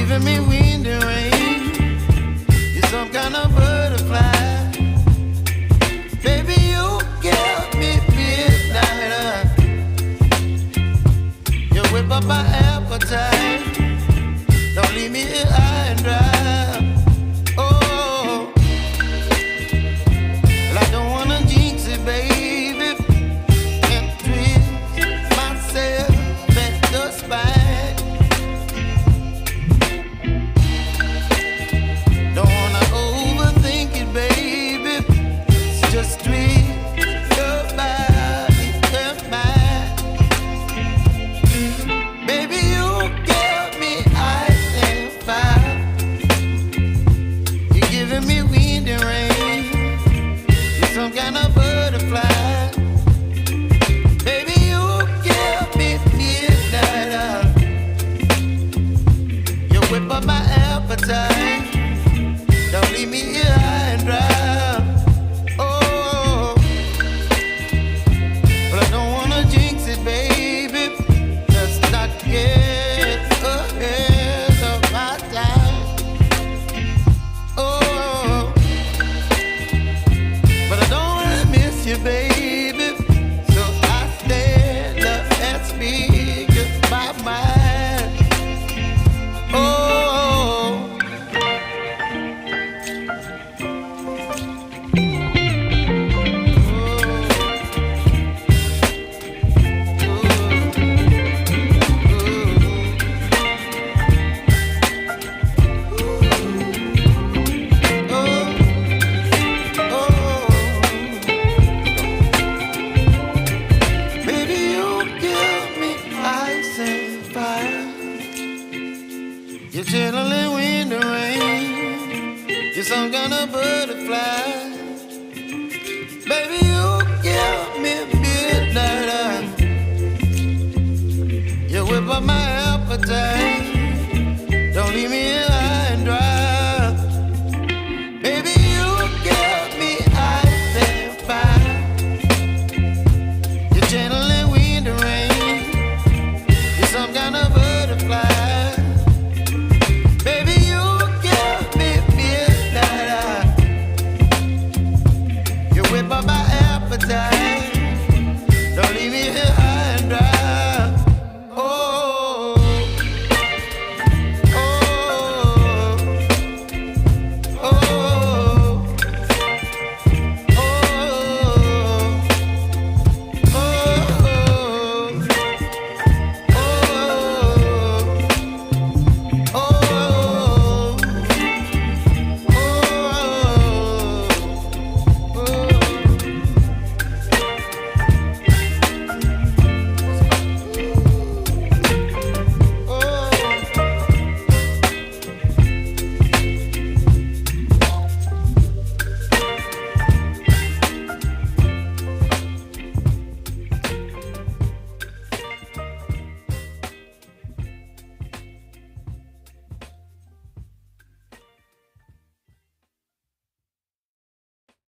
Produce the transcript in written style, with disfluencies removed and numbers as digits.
giving me wind and rain. You're some kind of butterfly. Baby, you give me midnight. You whip up my appetite. Don't leave me here high and dry. Oh, well, I don't wanna jinx it, baby, and twist myself at the spine. Don't wanna overthink it, baby. It's just twist your body and mine. Baby, you give me ice and fire. You're giving me wind and rain. You're some kind of butterfly. Baby, you give me midnight. You whip up my appetite. Don't leave me here high and dry. Oh, but I don't wanna jinx it, baby. Let's not get ahead of my time. Oh, but I don't wanna miss you, baby. So I stand up and speak my mind. Oh. Baby, you give me ice and fire. You're chilling wind and rain. You're some kind of butterfly. Baby, you give me midnight. You whip up my appetite.